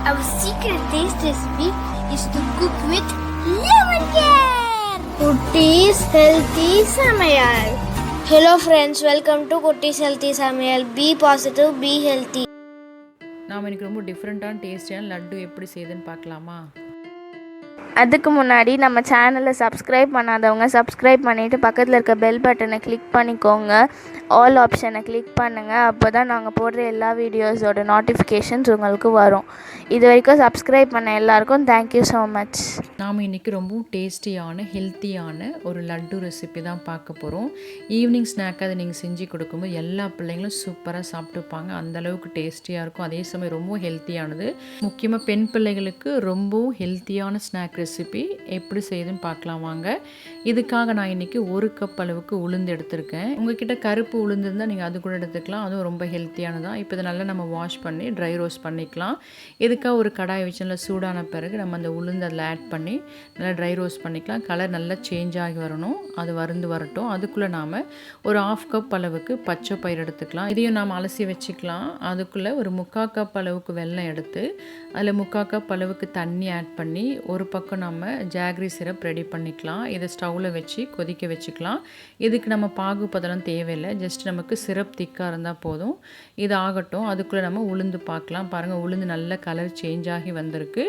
Our secret taste recipe is to cook with lemon care. Kutties Healthy Samayal. Hello friends, welcome to Kutties Healthy Samayal. Be positive, be healthy. நாம் இன்றைக்கி ரொம்ப டிஃப்ரெண்ட்டான டேஸ்டியான லட்டு எப்படி செய்யுதுன்னு பார்க்கலாமா? அதுக்கு முன்னாடி நம்ம சேனலை சப்ஸ்கிரைப் பண்ணாதவங்க சப்ஸ்கிரைப் பண்ணிவிட்டு பக்கத்தில் இருக்க பெல் பட்டனை கிளிக் பண்ணிக்கோங்க. ஆல் ஆப்ஷனை கிளிக் பண்ணுங்கள். அப்போ தான் நாங்கள் போடுற எல்லா வீடியோஸோட நோட்டிஃபிகேஷன்ஸ் உங்களுக்கு வரும். இது வரைக்கும் சப்ஸ்கிரைப் பண்ண எல்லாருக்கும் தேங்க்யூ ஸோ மச். நாம் இன்றைக்கி ரொம்பவும் டேஸ்டியான ஹெல்த்தியான ஒரு லட்டு ரெசிபி தான் பார்க்க போகிறோம். ஈவினிங் ஸ்நாக் அதை நீங்கள் செஞ்சு கொடுக்கும்போது எல்லா பிள்ளைங்களும் சூப்பராக சாப்பிட்டுப்பாங்க. அந்தளவுக்கு டேஸ்டியாக இருக்கும். அதே சமயம் ரொம்பவும் ஹெல்த்தியானது. முக்கியமாக பெண் பிள்ளைகளுக்கு ரொம்பவும் ஹெல்த்தியான ஸ்நாக் ரெசிபி எப்படி செய்யுதுன்னு பார்க்கலாம் வாங்க. இதுக்காக நான் இன்றைக்கி 1 கப் அளவுக்கு உளுந்து எடுத்திருக்கேன். உங்ககிட்ட கருப்பு உளுந்து இருந்தால் நீங்கள் அது கூட எடுத்துக்கலாம். அதுவும் ரொம்ப ஹெல்த்தியானதான். இப்போ இதை நல்லா நம்ம வாஷ் பண்ணி ட்ரை ரோஸ்ட் பண்ணிக்கலாம். இதுக்காக ஒரு கடாய் வச்சு நல்லா சூடான பிறகு நம்ம அந்த உளுந்து அதில் ஆட் பண்ணி நல்லா ட்ரை ரோஸ்ட் பண்ணிக்கலாம். கலர் நல்லா சேஞ்ச் ஆகி வரணும். அது வறுந்து வரட்டும். அதுக்குள்ளே நாம் ஒரு 1/2 கப் அளவுக்கு பச்சை பயிர் எடுத்துக்கலாம். இதையும் நாம் அலசி வச்சுக்கலாம். அதுக்குள்ளே ஒரு 3/4 கப் அளவுக்கு வெல்லம் எடுத்து அதில் 3/4 கப் அளவுக்கு தண்ணி ஆட் பண்ணி ஒரு பக்கம் நம்ம ஜாகரி சிரப் ரெடி பண்ணிக்கலாம். இதை ஸ்டவ்வில் வச்சு கொதிக்க வச்சுக்கலாம். இதுக்கு நம்ம பாகு பதெல்லாம் தேவையில்லை. ஜஸ்ட் நமக்கு சிரப் திக்காக இருந்தால் போதும். இது ஆகட்டும். அதுக்குள்ளே நம்ம உளுந்து பார்க்கலாம். பாருங்கள், உளுந்து நல்ல கலர் சேஞ்ச் ஆகி வந்திருக்கு.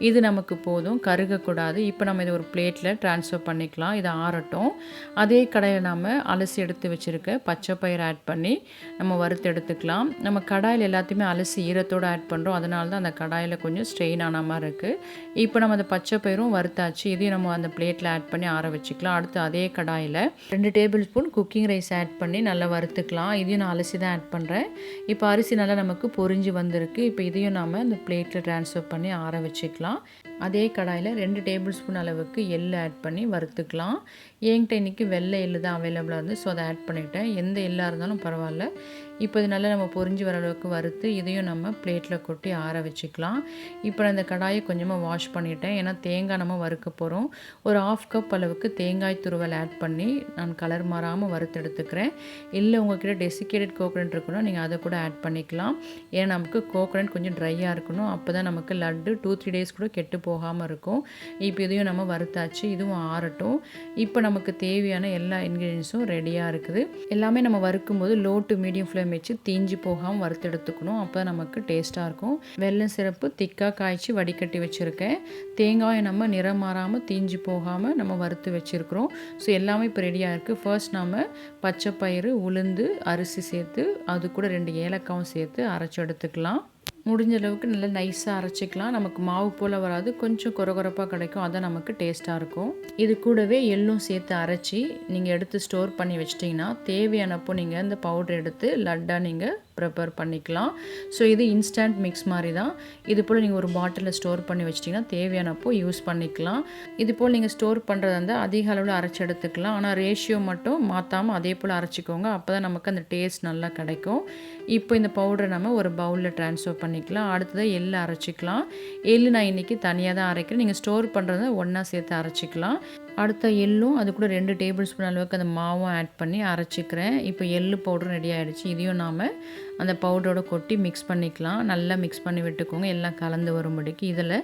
இது நமக்கு போதும், கருகக்கூடாது. இப்போ நம்ம இதை ஒரு பிளேட்டில் ட்ரான்ஸ்ஃபர் பண்ணிக்கலாம். இதை ஆறட்டும். அதே கடாயில் நம்ம அலசி எடுத்து வச்சுருக்க பச்சை பயிர் ஆட் பண்ணி நம்ம வறுத்து எடுத்துக்கலாம். நம்ம கடாயில் எல்லாத்தையுமே அலசி ஈரத்தோடு ஆட் பண்ணுறோம். அதனால தான் அந்த கடாயில் கொஞ்சம் ஸ்ட்ரெயின் ஆன மாதிரி இருக்குது. இப்போ நம்ம அந்த பச்சை பயிரும் வறுத்தாச்சு. இதையும் நம்ம அந்த பிளேட்டில் ஆட் பண்ணி ஆற வச்சுக்கலாம். அடுத்து அதே கடாயில் 2 tablespoon cooking rice add பண்ணி நல்லா வறுத்துக்கலாம். இதையும் நான் அரிசி தான் ஆட் பண்ணுறேன். இப்போ அரிசி நல்லா நமக்கு பொரிஞ்சு வந்திருக்கு. இப்போ இதையும் நாம் இந்த பிளேட்டில் ட்ரான்ஸ்ஃபர் பண்ணி ஆற வச்சுக்கலாம். அதே கடாயில் 2 டேபிள் ஸ்பூன் அளவுக்கு எள்ளு ஆட் பண்ணி வறுத்துக்கலாம். என்கிட்ட இன்றைக்கி வெள்ளை எள்ளு தான் அவைலபிளாக இருந்து, ஸோ அதை ஆட் பண்ணிவிட்டேன். எந்த எள்ளாக இருந்தாலும் பரவாயில்ல. இப்போ இது நல்லா நம்ம பொரிஞ்சு வர அளவுக்கு வறுத்து இதையும் நம்ம பிளேட்டில் கொட்டி ஆற வச்சுக்கலாம். இப்போ நான் இந்த கடாயை கொஞ்சமாக வாஷ் பண்ணிட்டேன். ஏன்னா தேங்காய் நம்ம வறுக்க போகிறோம். ஒரு 1/2 கப் அளவுக்கு தேங்காய் துருவல் ஆட் பண்ணி நான் கலர் மாறாமல் வறுத்து எடுத்துக்கிறேன். இல்லை உங்கள்கிட்ட டெசிகேட்டட் கோகோனட் இருக்குன்னா நீங்கள் அதை கூட ஆட் பண்ணிக்கலாம். ஏன்னா நமக்கு கோகோனட் கொஞ்சம் ட்ரையாக இருக்கணும். அப்போ தான் நமக்கு லட்டு 2-3 டேஸ் கூட கெட்டு போகாமல் இருக்கும். இப்போ இதையும் நம்ம வறுத்தாச்சு. இதுவும் ஆறட்டும். இப்போ நமக்கு தேவையான எல்லா இன்க்ரீடியன்ஸும் ரெடியாக இருக்குது. எல்லாமே நம்ம வறுக்கும்போது லோ டு மீடியம் ஃப்ளேம் வச்சு தீஞ்சு போகாமல் வறுத்து எடுத்துக்கணும். அப்போ நமக்கு டேஸ்ட்டாக இருக்கும். வெல்லம் சிரப்பு திக்காக காய்ச்சி வடிகட்டி வச்சுருக்கேன். தேங்காயை நம்ம நிறம் மாறாமல் தீஞ்சு போகாமல் நம்ம வறுத்து வச்சுருக்கிறோம். ஸோ எல்லாமே இப்போ ரெடியாக இருக்குது. ஃபர்ஸ்ட் நம்ம பச்சை பயிறு, உளுந்து, அரிசி சேர்த்து அது கூட 2 ஏலக்காவும் சேர்த்து அரைச்சி எடுத்துக்கலாம். முடிஞ்ச அளவுக்கு நல்லா நைஸாக அரைச்சிக்கலாம். நமக்கு மாவு போல் வராது, கொஞ்சம் கொரகொரப்பாக கிடைக்கும். அதான் நமக்கு டேஸ்ட்டாக இருக்கும். இது கூடவே எள்ளும் சேர்த்து அரைச்சி நீங்கள் எடுத்து ஸ்டோர் பண்ணி வச்சிட்டிங்கன்னா தேவையானப்போ நீங்கள் இந்த பவுடர் எடுத்து லட்டாக நீங்கள் ப்ரிப்பேர் பண்ணிக்கலாம். ஸோ இது இன்ஸ்டன்ட் மிக்ஸ் மாதிரி தான். இது போல் நீங்கள் ஒரு பாட்டிலில் ஸ்டோர் பண்ணி வச்சிட்டிங்கன்னா தேவையானப்போ யூஸ் பண்ணிக்கலாம். இது போல் நீங்கள் ஸ்டோர் பண்ணுறதா இருந்தால் அதிக அளவில் அரைச்சி எடுத்துக்கலாம். ஆனால் ரேஷியோ மட்டும் மாற்றாமல் அதே போல் அரைச்சிக்கோங்க. அப்போ தான் நமக்கு அந்த டேஸ்ட் நல்லா கிடைக்கும். இப்போ இந்த பவுடரை நம்ம ஒரு பவுலில் ட்ரான்ஸ்ஃபர் பண்ணிக்கலாம். அடுத்ததாக எள்ளு அரைச்சிக்கலாம். எள்ளு நான் இன்றைக்கி தனியாக தான் அரைக்கிறேன். நீங்கள் ஸ்டோர் பண்ணுறத ஒன்றா சேர்த்து அரைச்சிக்கலாம். அடுத்த எள்ளும் அது கூட 2 டேபிள் ஸ்பூன் அளவுக்கு அந்த மாவும் ஆட் பண்ணி அரைச்சிக்கிறேன். இப்போ எள்ளு பவுடரும் ரெடி ஆகிடுச்சு. இதையும் நாம் அந்த பவுடரோட கொட்டி மிக்ஸ் பண்ணிக்கலாம். நல்லா மிக்ஸ் பண்ணி விட்டுக்கோங்க, எல்லாம் கலந்து வரும்படிக்கு. இதில்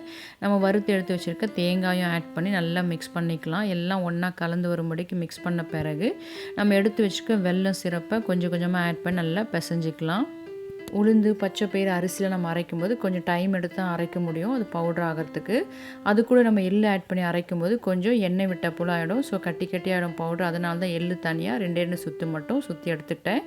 நம்ம வறுத்து எடுத்து வச்சுருக்க தேங்காயும் ஆட் பண்ணி நல்லா மிக்ஸ் பண்ணிக்கலாம். எல்லாம் ஒன்றா கலந்து வரும்படிக்கு மிக்ஸ் பண்ண பிறகு நம்ம எடுத்து வச்சுக்க வெல்லம் சிரப்பை கொஞ்சம் கொஞ்சமாக ஆட் பண்ணி நல்லா பிசைஞ்சிக்கலாம். உளுந்து, பச்சை பயிறு, அரிசியில் நம்ம அரைக்கும் போது கொஞ்சம் டைம் எடுத்து தான் அரைக்க முடியும், அது பவுடர் ஆகிறதுக்கு. அது கூட நம்ம எள்ளு ஆட் பண்ணி அரைக்கும் போது கொஞ்சம் எண்ணெய் விட்ட போல் ஆகிடும். ஸோ கட்டி ஆகிடும் பவுடர். அதனால தான் எள்ளு தனியாக 2 சுற்று மட்டும் சுற்றி எடுத்துக்கிட்டேன்.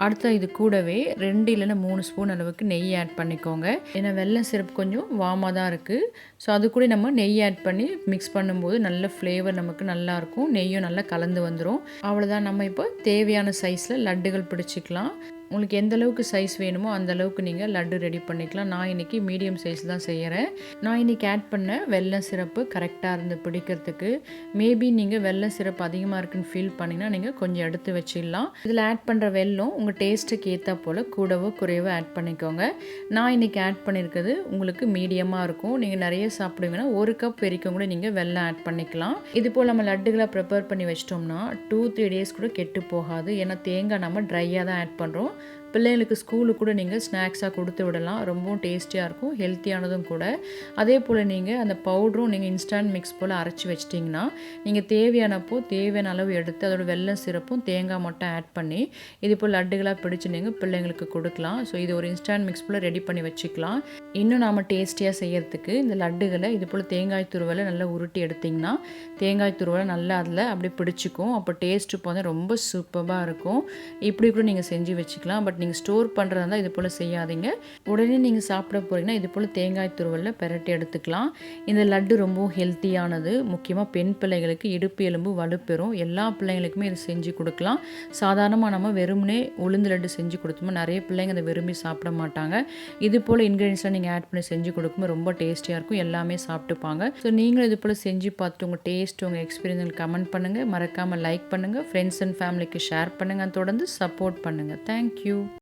அடுத்த இது கூடவே 2 இல்லைன்னா 3 ஸ்பூன் அளவுக்கு நெய் ஆட் பண்ணிக்கோங்க. ஏன்னா வெல்லம் சிரப் கொஞ்சம் வார்மாக தான் இருக்குது. ஸோ அது கூட நம்ம நெய் ஆட் பண்ணி மிக்ஸ் பண்ணும்போது நல்ல ஃப்ளேவர் நமக்கு நல்லாயிருக்கும். நெய்யும் நல்லா கலந்து வந்துடும். அவ்வளோதான். நம்ம இப்போ தேவையான சைஸில் லட்டுகள் பிடிச்சிக்கலாம். உங்களுக்கு எந்த அளவுக்கு சைஸ் வேணுமோ அந்த அளவுக்கு நீங்கள் லட்டு ரெடி பண்ணிக்கலாம். நான் இன்றைக்கி மீடியம் சைஸ் தான் செய்கிறேன். நான் இன்றைக்கி ஆட் பண்ண வெல்லம் சிரப்பு கரெக்டாக இருந்து பிடிக்கிறதுக்கு. மேபி நீங்கள் வெல்லம் சிரப்பு அதிகமாக இருக்குன்னு ஃபீல் பண்ணிங்கன்னா நீங்கள் கொஞ்சம் எடுத்து வச்சிடலாம். இதில் ஆட் பண்ணுற வெல்லம் உங்கள் டேஸ்ட்டுக்கு ஏற்றா போல் கூடவோ குறைவோ ஆட் பண்ணிக்கோங்க. நான் இன்றைக்கி ஆட் பண்ணியிருக்கிறது உங்களுக்கு மீடியமாக இருக்கும். நீங்கள் நிறைய சாப்பிடுவீங்கன்னா 1 கப் வரைக்கும் கூட நீங்கள் வெல்லம் ஆட் பண்ணிக்கலாம். இது போல் நம்ம லட்டுகளை ப்ரிப்பேர் பண்ணி வச்சிட்டோம்னா 2-3 டேஸ் கூட கெட்டு போகாது. ஏன்னா தேங்காய் நம்ம ட்ரையாக தான் ஆட் பண்ணுறோம். பிள்ளைங்களுக்கு ஸ்கூலுக்கு கூட நீங்கள் ஸ்நாக்ஸாக கொடுத்து விடலாம். ரொம்பவும் டேஸ்டியாக இருக்கும், ஹெல்த்தியானதும் கூட. அதே போல் நீங்கள் அந்த பவுடரும் நீங்கள் இன்ஸ்டன்ட் மிக்ஸ் போல் அரைச்சி வச்சிட்டிங்கன்னா நீங்கள் தேவையான அளவு எடுத்து அதோட வெல்லம் சிரப்பும் தேங்காய் மட்டும் ஆட் பண்ணி இது போல் லட்டுகளாக பிடிச்சி நீங்கள் பிள்ளைங்களுக்கு கொடுக்கலாம். ஸோ இது ஒரு இன்ஸ்டன்ட் மிக்ஸ் போல் ரெடி பண்ணி வச்சுக்கலாம். இன்னும் நாம் டேஸ்டியாக செய்யறதுக்கு இந்த லட்டுகளை இது போல் தேங்காய் துருவலை நல்லா உருட்டி எடுத்திங்கன்னா தேங்காய் துருவலை நல்லா அதில் அப்படியே பிடிச்சிக்கும். அப்போ டேஸ்ட்டு இப்போ வந்து ரொம்ப சூப்பராக இருக்கும். இப்படி கூட நீங்கள் செஞ்சு வச்சுக்கலாம். பட் நீங்கள் ஸ்டோர் பண்ணுறதா இருந்தால் இது போல் செய்யாதீங்க. உடனே நீங்கள் சாப்பிட போகிறீங்கன்னா இது போல் தேங்காய் துருவலில் பெரட்டி எடுத்துக்கலாம். இந்த லட்டு ரொம்பவும் ஹெல்த்தியானது. முக்கியமாக பெண் பிள்ளைகளுக்கு இடுப்பு எலும்பு வலுப்பெறும். எல்லா பிள்ளைங்களுக்குமே இது செஞ்சு கொடுக்கலாம். சாதாரணமாக நம்ம வெறுமனே உளுந்து லட்டு செஞ்சு கொடுத்தோம்னா நிறைய பிள்ளைங்க அதை விரும்பி சாப்பிட மாட்டாங்க. இது போல் இன்க்ரீடியன்ஸ்லாம் நீங்கள் ஆட் பண்ணி செஞ்சு கொடுக்கும்போது ரொம்ப டேஸ்டியாக இருக்கும். எல்லாமே சாப்பிட்டுப்பாங்க. ஸோ நீங்களும் இது போல் செஞ்சு பார்த்துட்டு உங்கள் டேஸ்ட் உங்கள் எக்ஸ்பீரியன்ஸ் கமெண்ட் பண்ணுங்கள். மறக்காமல் லைக் பண்ணுங்கள். ஃப்ரெண்ட்ஸ் அண்ட் ஃபேமிலிக்கு ஷேர் பண்ணுங்கள். தொடர்ந்து சப்போர்ட் பண்ணுங்கள். தேங்க்யூ.